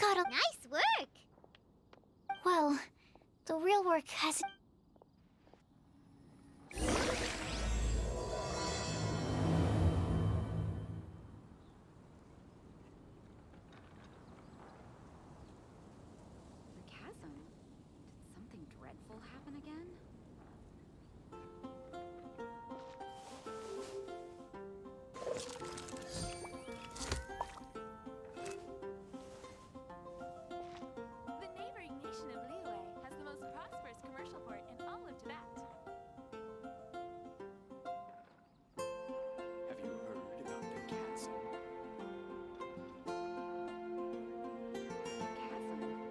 got a... Nice work! Well, the real work has... The chasm? Did something dreadful happen again? The neighboring nation of Liyue has the most prosperous commercial port in all of Tibet. Have you heard about the chasm? The chasm? Did something dreadful happen again?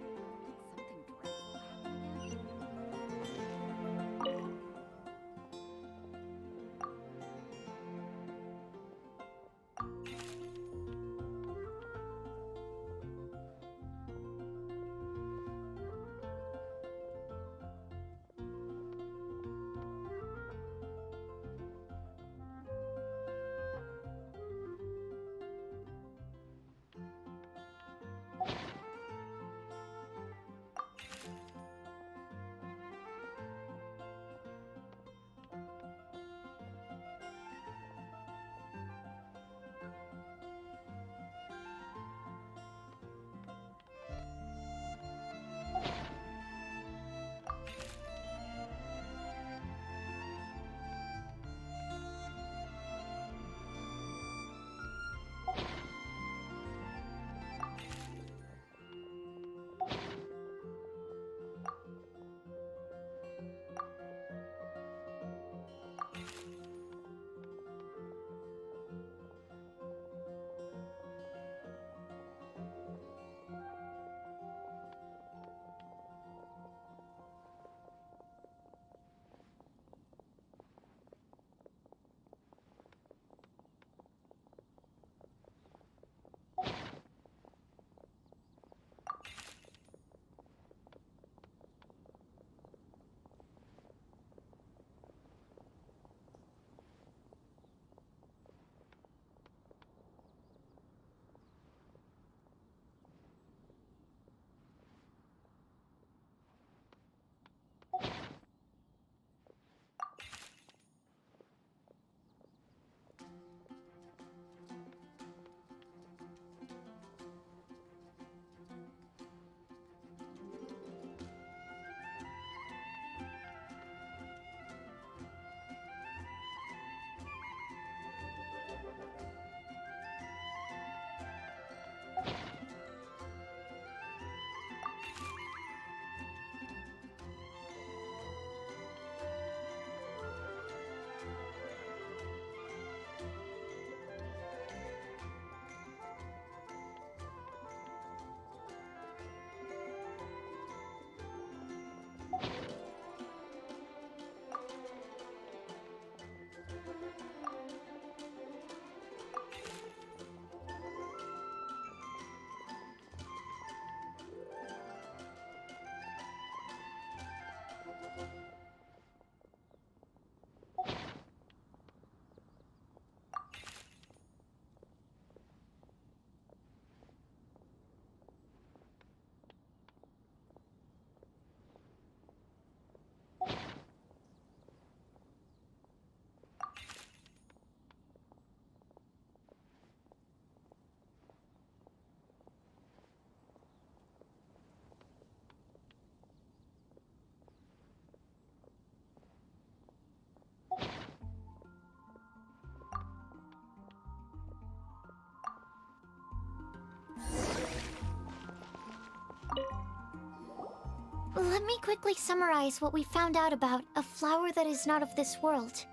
Let me quickly summarize what we found out about a flower that is not of this world.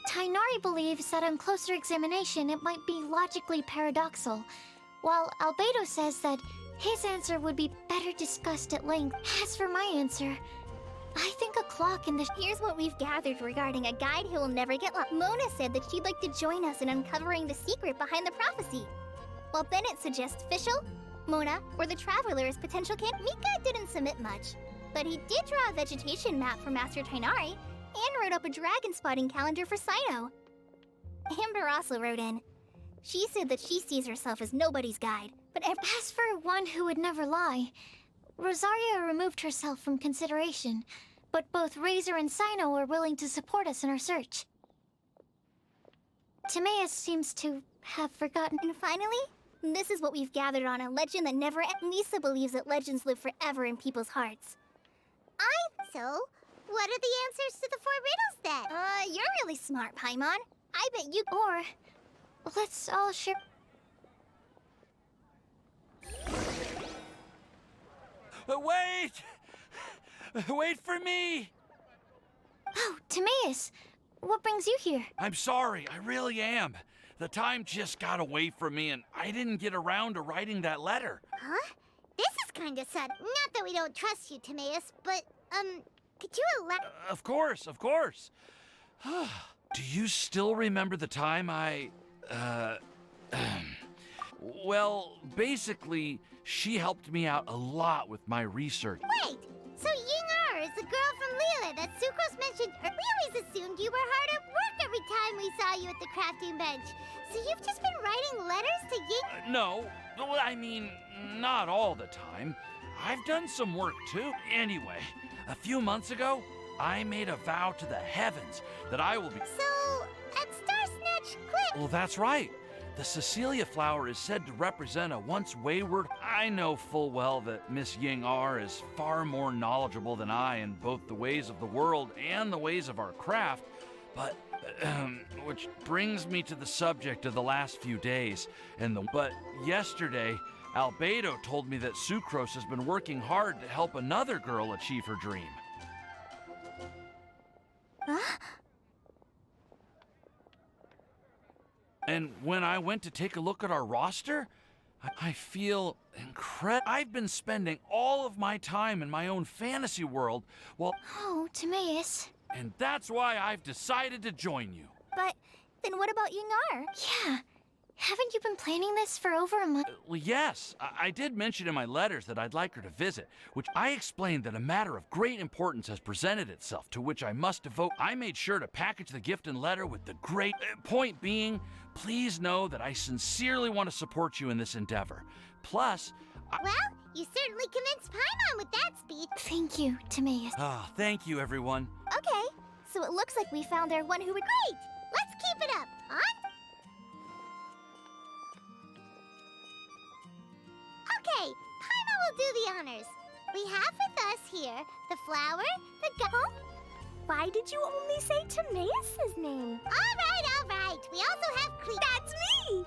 Tainari believes that on closer examination it might be logically paradoxical, while Albedo says that his answer would be better discussed at length. As for my answer, I think a clock in the... Here's what we've gathered regarding a guide who will never get lost. Mona said that she'd like to join us in uncovering the secret behind the prophecy, while Bennett suggests Fischl, Mona, or the Traveler as potential Mika didn't submit much, but he did draw a vegetation map for Master Tainari and wrote up a dragon spotting calendar for Saito. Amber also wrote in, She said that she sees herself as nobody's guide, but As for one who would never lie, Rosaria removed herself from consideration, but both Razor and Sino are willing to support us in our search. Timaeus seems to have forgotten. And finally, this is what we've gathered on a legend that never ends. Lisa believes that legends live forever in people's hearts. So, what are the answers to the 4 riddles then? You're really smart, Paimon. I bet you... Or, let's all share. Wait! Wait for me! Oh, Timaeus, what brings you here? I'm sorry, I really am. The time just got away from me and I didn't get around to writing that letter. Huh? This is kinda sudden. Not that we don't trust you, Timaeus, but, could you Of course, of course. Do you still remember the time well, basically, she helped me out a lot with my research. Wait! So Ying-Er is the girl from Lila that Sucrose mentioned. We always assumed you were hard at work every time we saw you at the crafting bench. So you've just been writing letters to Ying? No, well, I mean, not all the time. I've done some work too. Anyway, a few months ago, I made a vow to the heavens that I will be... So, at Star Snatch Cliff... Well, that's right. The Cecilia flower is said to represent a once wayward... I know full well that Miss Ying-Er is far more knowledgeable than I in both the ways of the world and the ways of our craft, but... which brings me to the subject of the last few days, but yesterday, Albedo told me that Sucrose has been working hard to help another girl achieve her dream. Huh? And when I went to take a look at our roster, I feel incredible. I've been spending all of my time in my own fantasy world, Oh, Timaeus. and that's why I've decided to join you. But then what about Ying-Er? Yeah. Haven't you been planning this for over a month? Well, yes, I did mention in my letters that I'd like her to visit, which I explained that a matter of great importance has presented itself, to which I must devote. I made sure to package the gift and letter with the great point being, please know that I sincerely want to support you in this endeavor. Plus, Well, you certainly convinced Paimon with that speech. Thank you, Timaeus. thank you, everyone. Okay, so it looks like we found our one who would... Great! Let's keep it up, huh? Okay, Paimon will do the honors. We have with us here the flower, the Huh? Why did you only say Timaeus' name? All right. We also have Clee. That's me!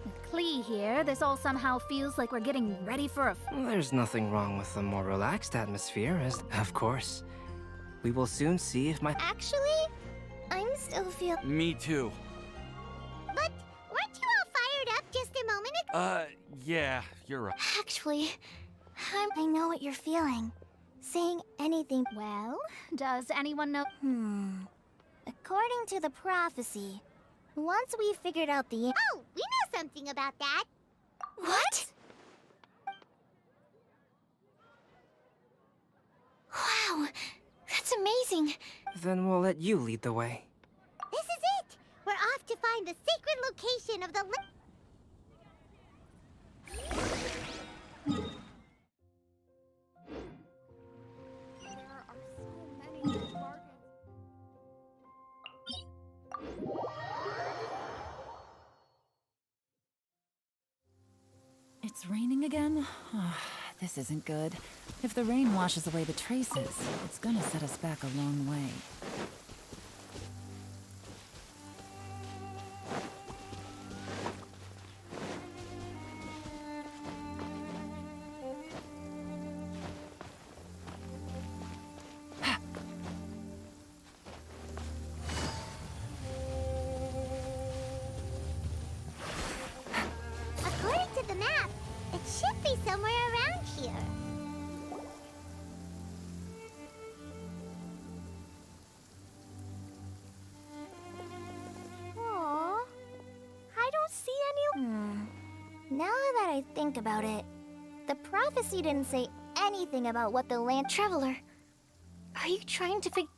With Klee here, this all somehow feels like we're getting ready for a... There's nothing wrong with a more relaxed atmosphere, of course. We will soon see if my... Actually, I'm still feeling... Me too. But weren't you all fired up just a moment ago? Yeah, you're right. Actually, I know what you're feeling. Saying anything... Well, does anyone know... According to the prophecy, once we figured out the... Oh, we know something about that. what? Wow, that's amazing. Then we'll let you lead the way. This is it. We're off to find the sacred location of the... There are so many bargains. It's raining again? This isn't good. If the rain washes away the traces, it's gonna set us back a long way. According to the map, it should be somewhere around here. Aww. I don't see any... Now that I think about it, the prophecy didn't say anything about what the land... Traveler, are you trying to figure...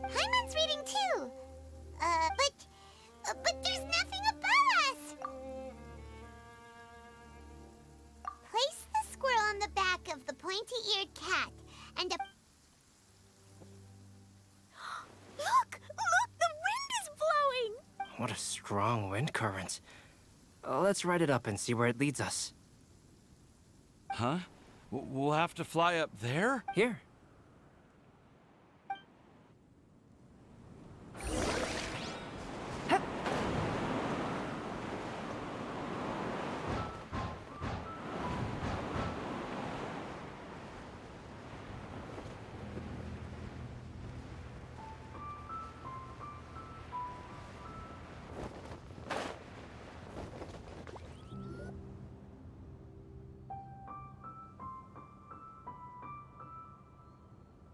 Paimon's reading too. But What a strong wind current. Let's ride it up and see where it leads us. Huh? We'll have to fly up there? Here.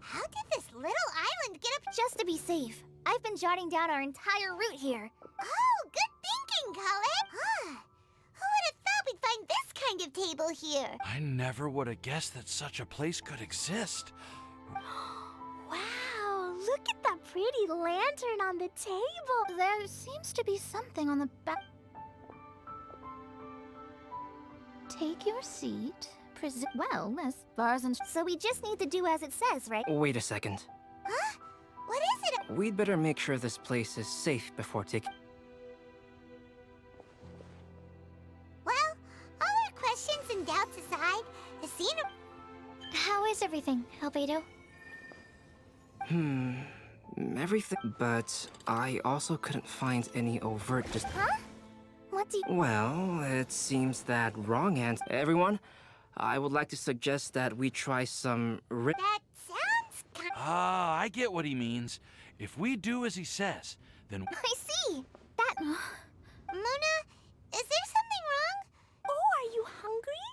How did this little island get up? Just to be safe, I've been jotting down our entire route here. Oh, good thinking, Colin. Huh. Who would have thought we'd find this kind of table here? I never would have guessed that such a place could exist. Wow, look at that pretty lantern on the table. There seems to be something on the back. Take your seat. Well, as far as So we just need to do as it says, right? Wait a second. Huh? What is it? We'd better make sure this place is safe before taking... Well, all our questions and doubts aside, the scenery... How is everything, Albedo? Everything... But I also couldn't find any overt Huh? What do you... Well, it seems that wrong answer... Everyone, I would like to suggest that we try some... That sounds kind... Ah, I get what he means. If we do as he says, then... I see. That... Mona, is there something wrong? Oh, are you hungry?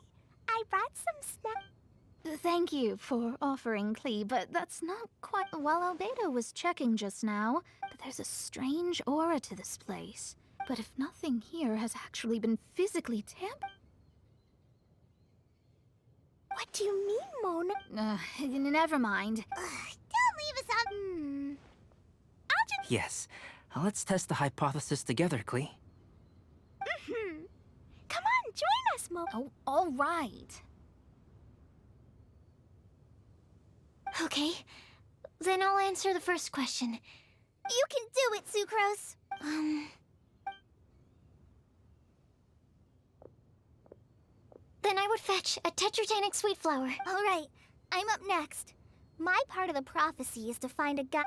I brought some snacks. Thank you for offering, Klee, but that's not quite... While Albedo was checking just now, but there's a strange aura to this place. But if nothing here has actually been physically tampered... What do you mean, Mona? Never mind. Don't leave us on... I'll just... Yes. Let's test the hypothesis together, Klee. Come on, join us, Mo. Oh, all right. Okay, then I'll answer the first question. You can do it, Sucrose. Then I would fetch a tetratanic sweet flower. All right, I'm up next. My part of the prophecy is to find a guy...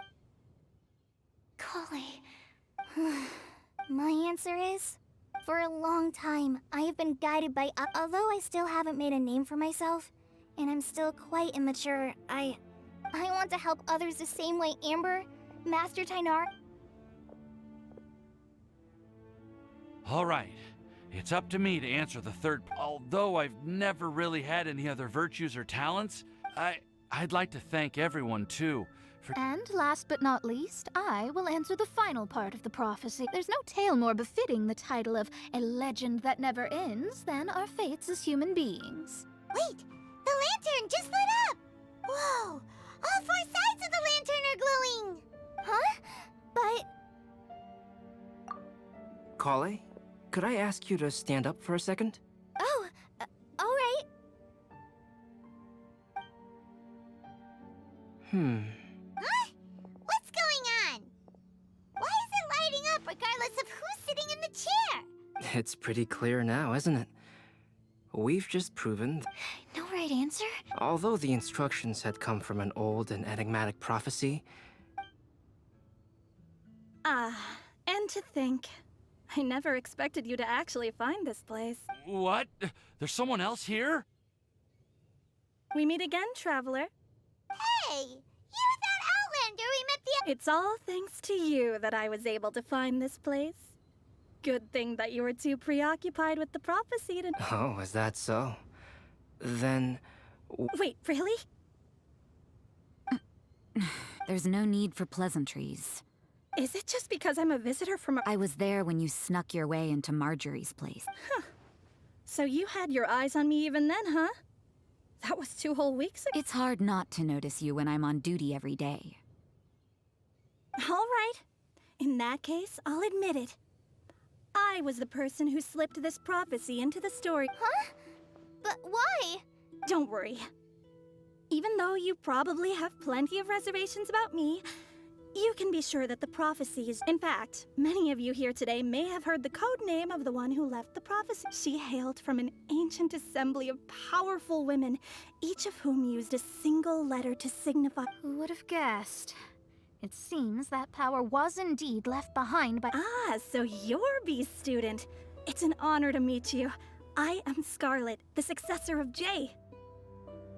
Golly. My answer is... For a long time, I have been guided by... Although I still haven't made a name for myself, and I'm still quite immature, I want to help others the same way Amber, Master Tynar... All right. It's up to me to answer the third. Although I've never really had any other virtues or talents, I'd like to thank everyone, too, for... And last but not least, I will answer the final part of the prophecy. There's no tale more befitting the title of a legend that never ends than our fates as human beings. Wait! The lantern just lit up! Whoa! All four sides of the lantern are glowing! Huh? But... Kale, could I ask you to stand up for a second? Oh, all right. Huh? What's going on? Why is it lighting up regardless of who's sitting in the chair? It's pretty clear now, isn't it? We've just proven... No right answer? Although the instructions had come from an old and enigmatic prophecy... And to think, I never expected you to actually find this place. What? There's someone else here? We meet again, traveler. Hey! You're that Outlander we met the... It's all thanks to you that I was able to find this place. Good thing that you were too preoccupied with the prophecy to... Oh, is that so? Then... Wait, really? There's no need for pleasantries. Is it just because I'm a visitor from I was there when you snuck your way into Marjorie's place. So you had your eyes on me even then, huh? That was 2 whole weeks ago. It's hard not to notice you when I'm on duty every day. All right. In that case, I'll admit it. I was the person who slipped this prophecy into the story. Huh? But why? Don't worry. Even though you probably have plenty of reservations about me, You can be sure that the prophecy is... In fact, many of you here today may have heard the code name of the one who left the prophecy. She hailed from an ancient assembly of powerful women, each of whom used a single letter to signify... Who would have guessed? It seems that power was indeed left behind by... Ah, so you're B's student. It's an honor to meet you. I am Scarlet, the successor of Jay.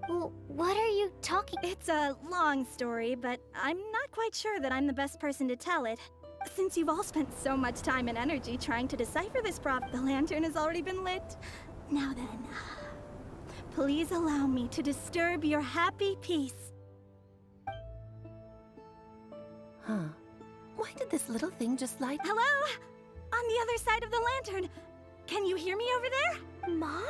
Well, what are you talking... It's a long story, but I'm not quite sure that I'm the best person to tell it. Since you've all spent so much time and energy trying to decipher this the lantern has already been lit. Now then, please allow me to disturb your happy peace. Huh. Why did this little thing just light? Hello? On the other side of the lantern. Can you hear me over there? Mom?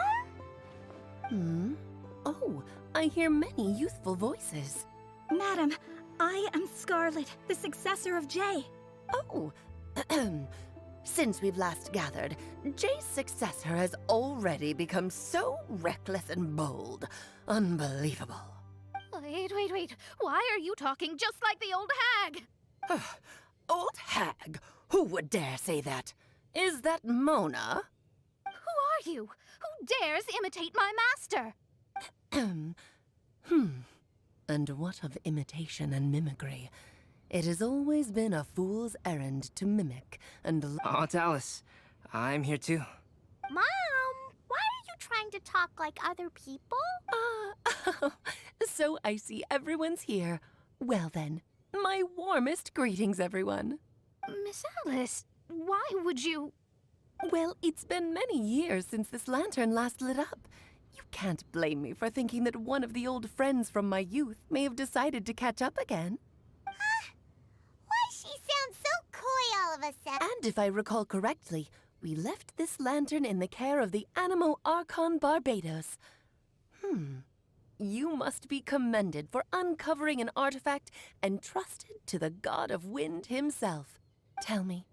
Oh, I hear many youthful voices. Madam, I am Scarlet, the successor of Jay. Oh, since we've last gathered, Jay's successor has already become so reckless and bold. Unbelievable. Wait. Why are you talking just like the old hag? Old hag? Who would dare say that? Is that Mona? Who are you? Who dares imitate my master? And what of imitation and mimicry? It has always been a fool's errand to mimic and... Oh, Dallas, I'm here too. Mom, why are you trying to talk like other people? So I see everyone's here. Well then, my warmest greetings, everyone. Miss Alice, why would you... Well, it's been many years since this lantern last lit up. You can't blame me for thinking that one of the old friends from my youth may have decided to catch up again. Why she sounds so coy all of a sudden? And if I recall correctly, we left this lantern in the care of the Animo Archon Barbados. You must be commended for uncovering an artifact entrusted to the god of wind himself. Tell me,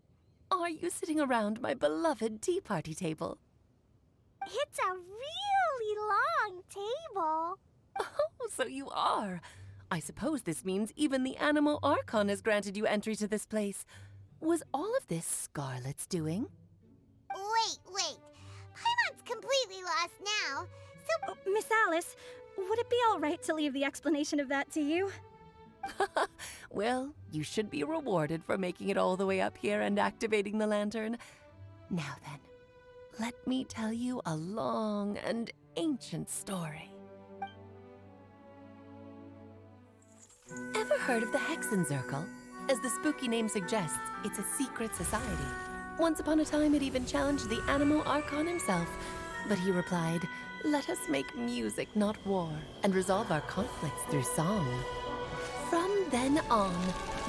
are you sitting around my beloved tea party table? It's a really long table. Oh, so you are. I suppose this means even the Animo Archon has granted you entry to this place. Was all of this Scarlet's doing? Wait. Paimon's completely lost now. So, Miss Alice, would it be all right to leave the explanation of that to you? Well, you should be rewarded for making it all the way up here and activating the lantern. Now then, let me tell you a long and ancient story. Ever heard of the Hexenzirkel? As the spooky name suggests, it's a secret society. Once upon a time, it even challenged the Animo Archon himself. But he replied, "Let us make music, not war, and resolve our conflicts through song." From then on,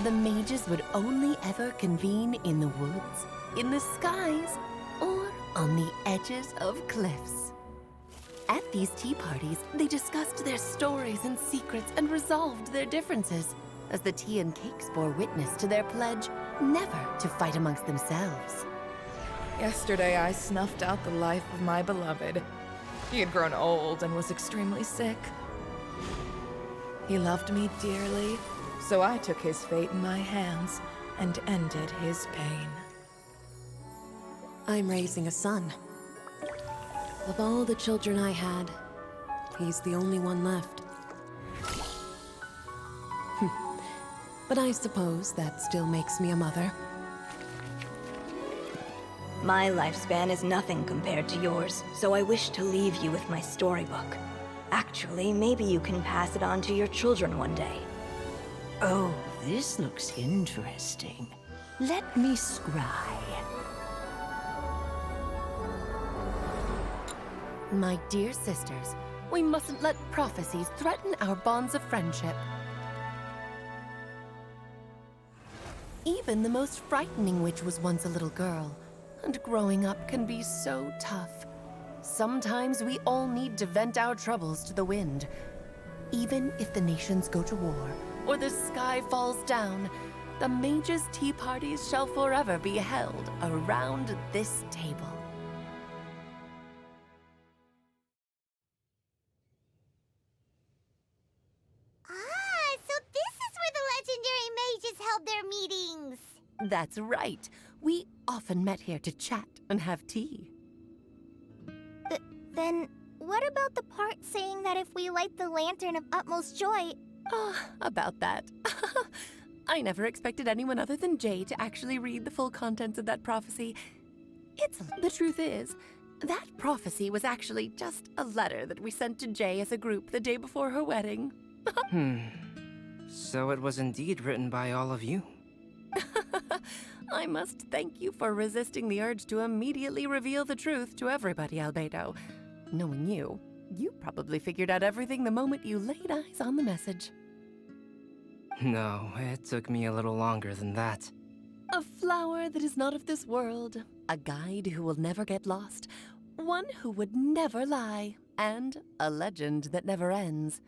the mages would only ever convene in the woods, in the skies, or on the edges of cliffs. At these tea parties, they discussed their stories and secrets and resolved their differences, as the tea and cakes bore witness to their pledge never to fight amongst themselves. Yesterday, I snuffed out the life of my beloved. He had grown old and was extremely sick. He loved me dearly, so I took his fate in my hands and ended his pain. I'm raising a son. Of all the children I had, he's the only one left. But I suppose that still makes me a mother. My lifespan is nothing compared to yours, so I wish to leave you with my storybook. Actually, maybe you can pass it on to your children one day. Oh, this looks interesting. Let me scry. My dear sisters, we mustn't let prophecies threaten our bonds of friendship. Even the most frightening witch was once a little girl, and growing up can be so tough. Sometimes we all need to vent our troubles to the wind. Even if the nations go to war, or the sky falls down, the mages' tea parties shall forever be held around this table. So this is where the legendary mages held their That's right. We often met here to chat and have tea. Then, what about the part saying that if we light the lantern of utmost joy... About that. I never expected anyone other than Jay to actually read the full contents of that prophecy. The truth is, that prophecy was actually just a letter that we sent to Jay as a group the day before her wedding. So it was indeed written by all of you. I must thank you for resisting the urge to immediately reveal the truth to everybody, Albedo. Knowing you, you probably figured out everything the moment you laid eyes on the message. No, it took me a little longer than that. A flower that is not of this world, a guide who will never get lost, one who would never lie, and a legend that never ends.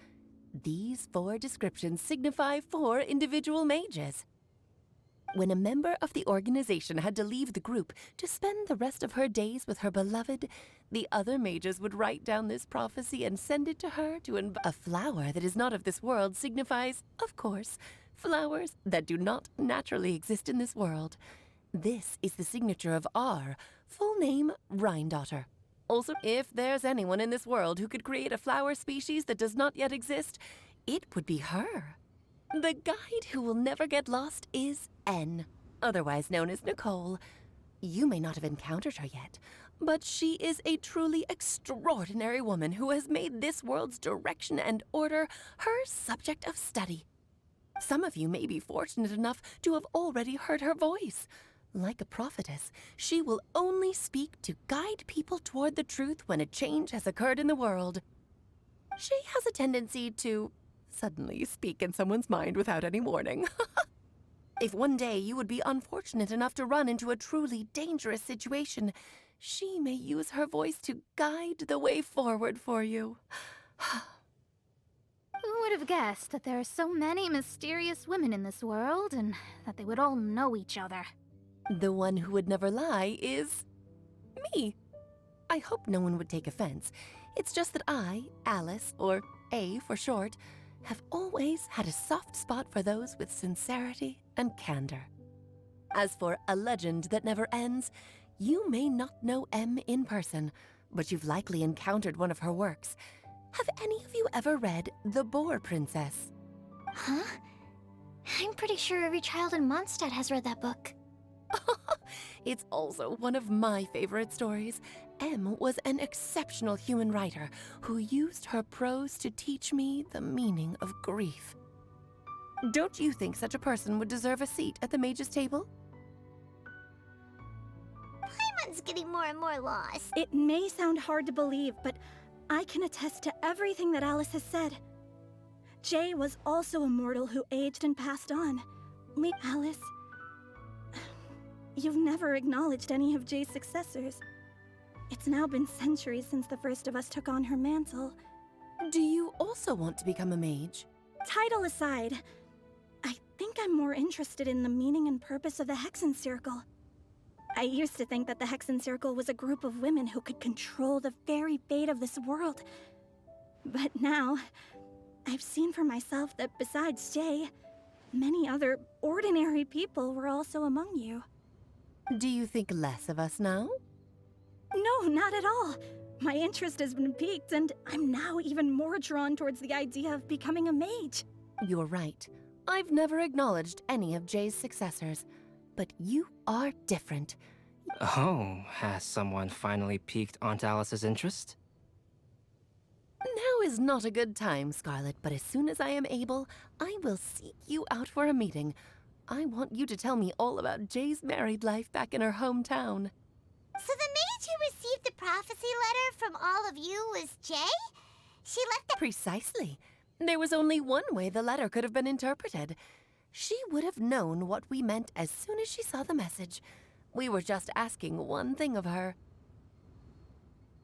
These 4 descriptions signify 4 individual mages. When a member of the organization had to leave the group to spend the rest of her days with her beloved, the other mages would write down this prophecy and send it to her to a flower that is not of this world signifies, of course, flowers that do not naturally exist in this world. This is the signature of our full name, Rhindaughter. Also, if there's anyone in this world who could create a flower species that does not yet exist, it would be her. The guide who will never get lost is N, otherwise known as Nicole. You may not have encountered her yet, but she is a truly extraordinary woman who has made this world's direction and order her subject of study. Some of you may be fortunate enough to have already heard her voice. Like a prophetess, she will only speak to guide people toward the truth when a change has occurred in the world. She has a tendency to suddenly speak in someone's mind without any warning. If one day you would be unfortunate enough to run into a truly dangerous situation, she may use her voice to guide the way forward for you. Who would have guessed that there are so many mysterious women in this world and that they would all know each other? The one who would never lie is me. I hope no one would take offense. It's just that I, Alice, or A for short, have always had a soft spot for those with sincerity and candor. As for a legend that never ends, you may not know M in person, but you've likely encountered one of her works. Have any of you ever read The Boar Princess? Huh? I'm pretty sure every child in Mondstadt has read that book. It's also one of my favorite stories. M was an exceptional human writer who used her prose to teach me the meaning of grief. Don't you think such a person would deserve a seat at the mage's table? Paimon's getting more and more lost. It may sound hard to believe, but I can attest to everything that Alice has said. Jay was also a mortal who aged and passed on. Alice, you've never acknowledged any of Jay's successors. It's now been centuries since the first of us took on her mantle. Do you also want to become a mage? Title aside, I think I'm more interested in the meaning and purpose of the Hexen Circle. I used to think that the Hexen Circle was a group of women who could control the very fate of this world. But now, I've seen for myself that besides Jay, many other ordinary people were also among you. Do you think less of us now? No, not at all. My interest has been piqued, and I'm now even more drawn towards the idea of becoming a mage. You're right. I've never acknowledged any of Jay's successors, but you are different. Oh, has someone finally piqued Aunt Alice's interest? Now is not a good time, Scarlet, but as soon as I am able, I will seek you out for a meeting. I want you to tell me all about Jay's married life back in her hometown. So the mage who received the prophecy letter from all of you was Jay? She left the... Precisely. There was only one way the letter could have been interpreted. She would have known what we meant as soon as she saw the message. We were just asking one thing of her.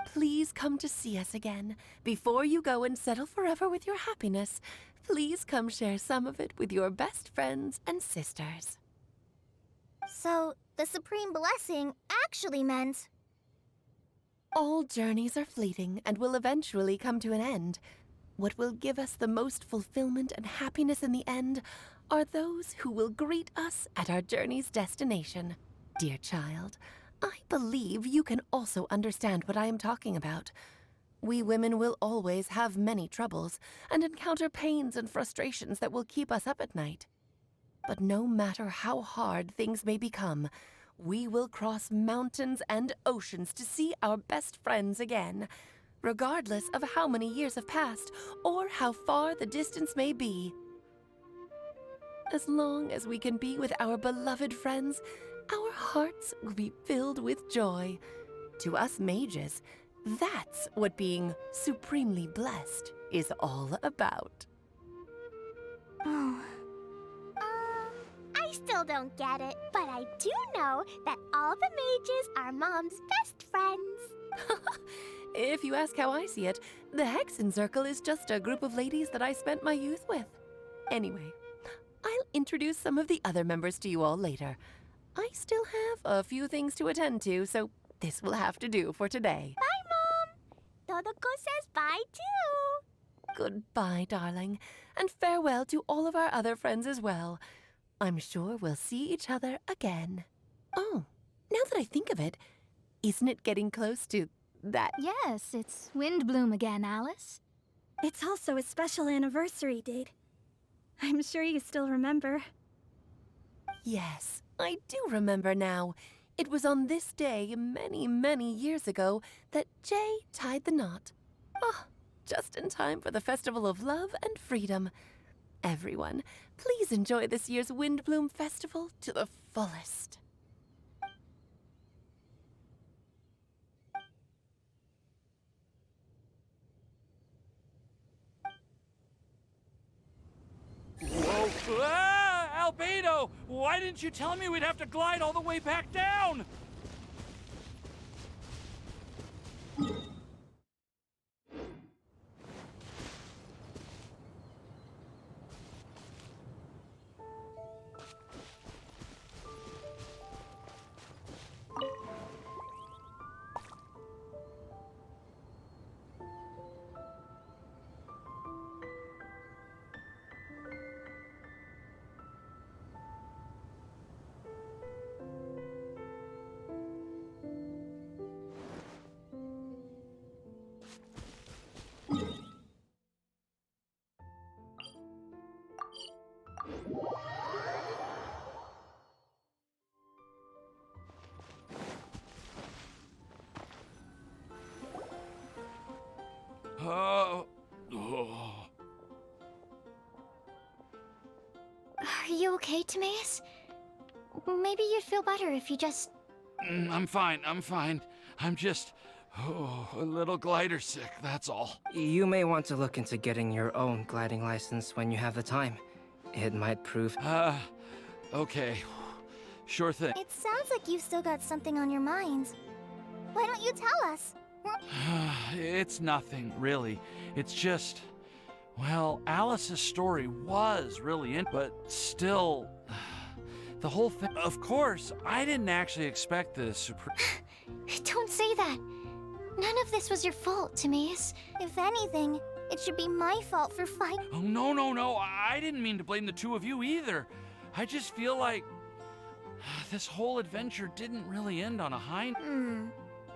Please come to see us again. Before you go and settle forever with your happiness, please come share some of it with your best friends and sisters. So, the Supreme Blessing actually meant... All journeys are fleeting and will eventually come to an end. What will give us the most fulfillment and happiness in the end are those who will greet us at our journey's destination. Dear child, I believe you can also understand what I am talking about. We women will always have many troubles and encounter pains and frustrations that will keep us up at night. But no matter how hard things may become, we will cross mountains and oceans to see our best friends again, regardless of how many years have passed or how far the distance may be. As long as we can be with our beloved friends, our hearts will be filled with joy. To us mages, that's what being supremely blessed is all about. Oh. I still don't get it, but I do know that all the mages are Mom's best friends. If you ask how I see it, the Hexencircle is just a group of ladies that I spent my youth with. Anyway, I'll introduce some of the other members to you all later. I still have a few things to attend to, so this will have to do for today. Bye, Mom. Todoko says bye, too. Goodbye, darling, and farewell to all of our other friends as well. I'm sure we'll see each other again. Oh, now that I think of it, isn't it getting close to that? Yes, it's Windbloom again, Alice. It's also a special anniversary date. I'm sure you still remember. Yes, I do remember now. It was on this day many, many years ago that Jay tied the knot. Ah, just in time for the Festival of Love and Freedom. Everyone, please enjoy this year's Windbloom Festival to the fullest. Whoa! Ah, Albedo! Why didn't you tell me we'd have to glide all the way back down? Oh. Are you okay, Timaeus? Maybe you'd feel better if you just... I'm fine, I'm fine. I'm just, a little glider sick, that's all. You may want to look into getting your own gliding license when you have the time. It might prove... Okay. Sure thing. It sounds like you've still got something on your mind. Why don't you tell us? It's nothing, really. It's just... Well, Alice's story was really but still... The whole thing... Of course, I didn't actually expect this. Don't say that. None of this was your fault, Timaeus. If anything, it should be my fault for fighting. Oh, no. I didn't mean to blame the two of you either. I just feel like... This whole adventure didn't really end on a high...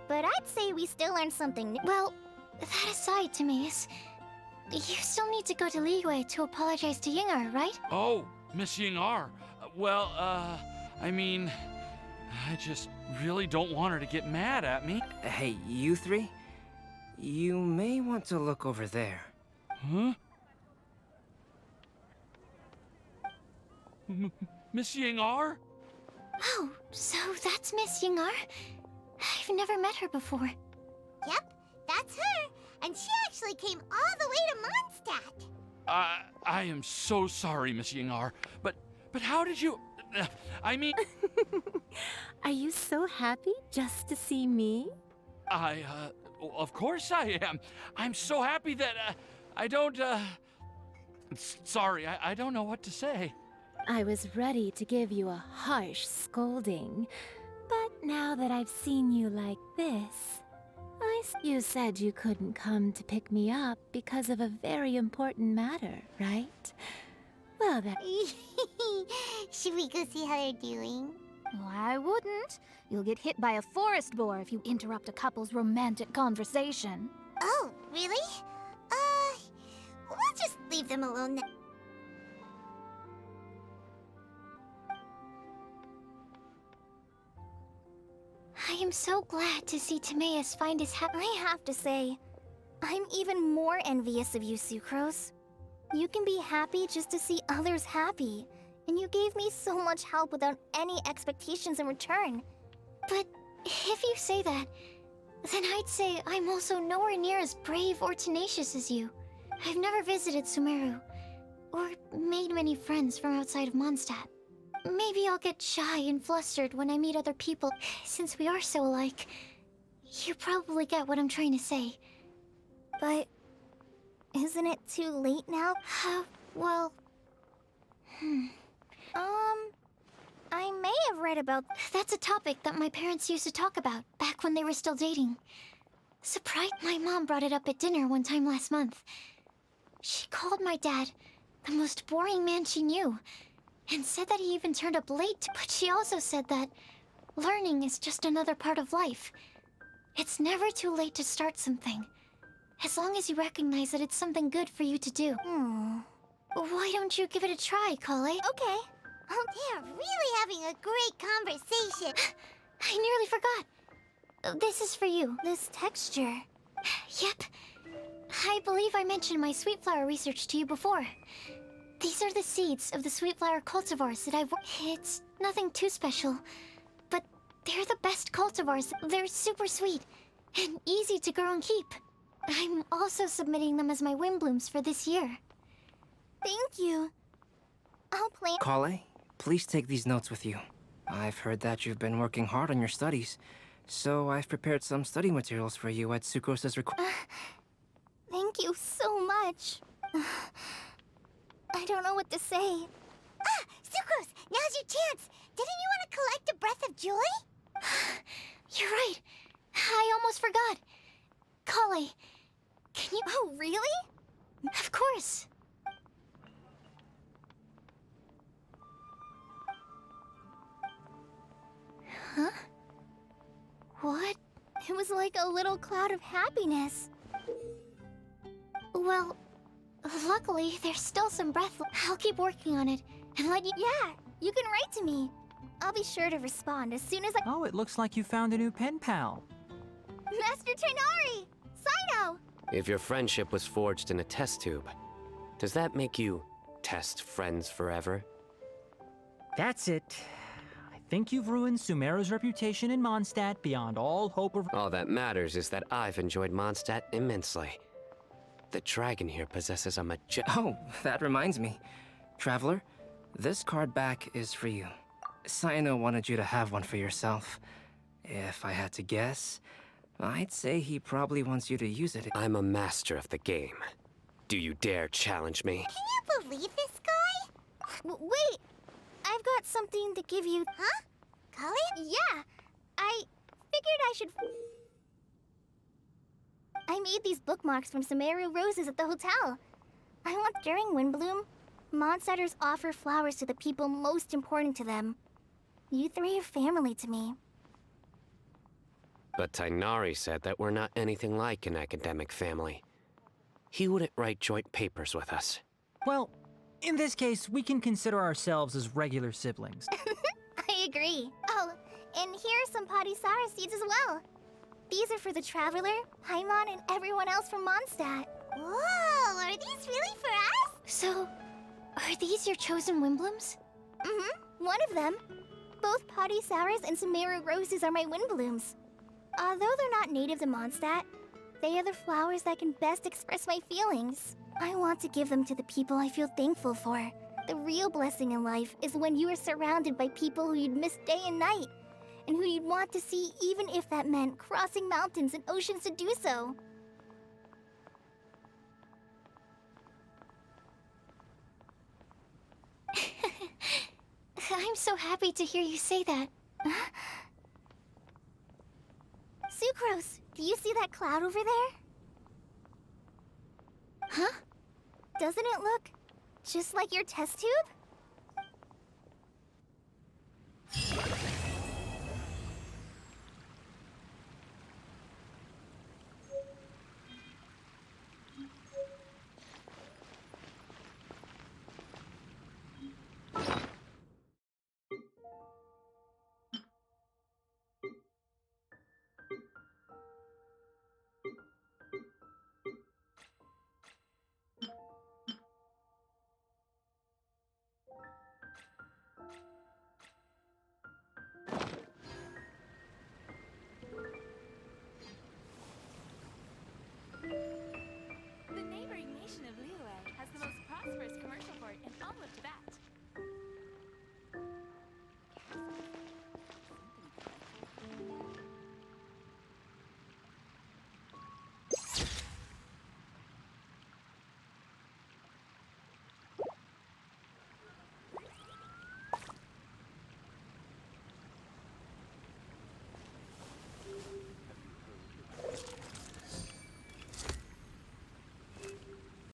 But I'd say we still learned something new. Well, that aside, Timaeus, you still need to go to Liyue to apologize to Yingar, right? Oh, Miss Yingar. Well, I mean... I just really don't want her to get mad at me. Hey, you three? You may want to look over there. Huh? Miss Yingar? Oh, so that's Miss Yingar? I've never met her before. Yep, that's her. And she actually came all the way to Mondstadt. I am so sorry, Miss Yingar. But how did you... I mean... Are you so happy just to see me? Of course I am. I'm so happy that, I don't, Sorry, I don't know what to say. I was ready to give you a harsh scolding, but now that I've seen you like this, you said you couldn't come to pick me up because of a very important matter, right? Well, that... Should we go see how they're doing? Oh, I wouldn't. You'll get hit by a forest boar if you interrupt a couple's romantic conversation. Oh, really? We'll just leave them alone then. I am so glad to see Timaeus find his I have to say, I'm even more envious of you, Sucrose. You can be happy just to see others happy, and you gave me so much help without any expectations in return. But if you say that, then I'd say I'm also nowhere near as brave or tenacious as you. I've never visited Sumeru, or made many friends from outside of Mondstadt. Maybe I'll get shy and flustered when I meet other people, since we are so alike. You probably get what I'm trying to say. But isn't it too late now? Well... I may have read about... That's a topic that my parents used to talk about back when they were still dating. Surprise! My mom brought it up at dinner one time last month. She called my dad the most boring man she knew, and said that he even turned up late. But she also said that learning is just another part of life. It's never too late to start something, as long as you recognize that it's something good for you to do. Why don't you give it a try, Kale? Okay. Oh, they're really having a great conversation. I nearly forgot. This is for you. This texture. Yep. I believe I mentioned my sweet flower research to you before. These are the seeds of the sweet flower cultivars that I've... It's nothing too special, but they're the best cultivars. They're super sweet and easy to grow and keep. I'm also submitting them as my wind blooms for this year. Thank you. I'll plan... Kale, please take these notes with you. I've heard that you've been working hard on your studies, so I've prepared some study materials for you at Sucrose's request. Thank you so much. I don't know what to say. Sucrose, now's your chance. Didn't you want to collect a breath of joy? You're right. I almost forgot. Kale, can you... Oh, really? Of course. Huh? What? It was like a little cloud of happiness. Well, luckily, there's still some breath. I'll keep working on it and let you... Yeah, you can write to me. I'll be sure to respond as soon as I... Oh, it looks like you found a new pen pal. Master Tainari! Sino! If your friendship was forged in a test tube, does that make you test friends forever? That's it. I think you've ruined Sumeru's reputation in Mondstadt beyond all hope of... All that matters is that I've enjoyed Mondstadt immensely. The dragon here possesses a Oh, that reminds me. Traveler, this card back is for you. Sino wanted you to have one for yourself. If I had to guess, I'd say he probably wants you to use it. I'm a master of the game. Do you dare challenge me? Can you believe this guy? Wait! I've got something to give you. Huh? Kale? Yeah! I figured I should... I made these bookmarks from Sumeru roses at the hotel. I want during Windbloom, Mondstadters offer flowers to the people most important to them. You three are family to me. But Tainari said that we're not anything like an academic family. He wouldn't write joint papers with us. Well, in this case, we can consider ourselves as regular siblings. I agree. Oh, and here are some Padisara seeds as well. These are for the Traveler, Paimon, and everyone else from Mondstadt. Whoa, are these really for us? So, are these your chosen Windblooms? Mm-hmm, one of them. Both Padisauras and Sumeru roses are my Windblooms. Although they're not native to Mondstadt, they are the flowers that can best express my feelings. I want to give them to the people I feel thankful for. The real blessing in life is when you are surrounded by people who you'd miss day and night, and who you'd want to see even if that meant crossing mountains and oceans to do so. I'm so happy to hear you say that. Sucrose, do you see that cloud over there? Huh? Doesn't it look Just like your test tube?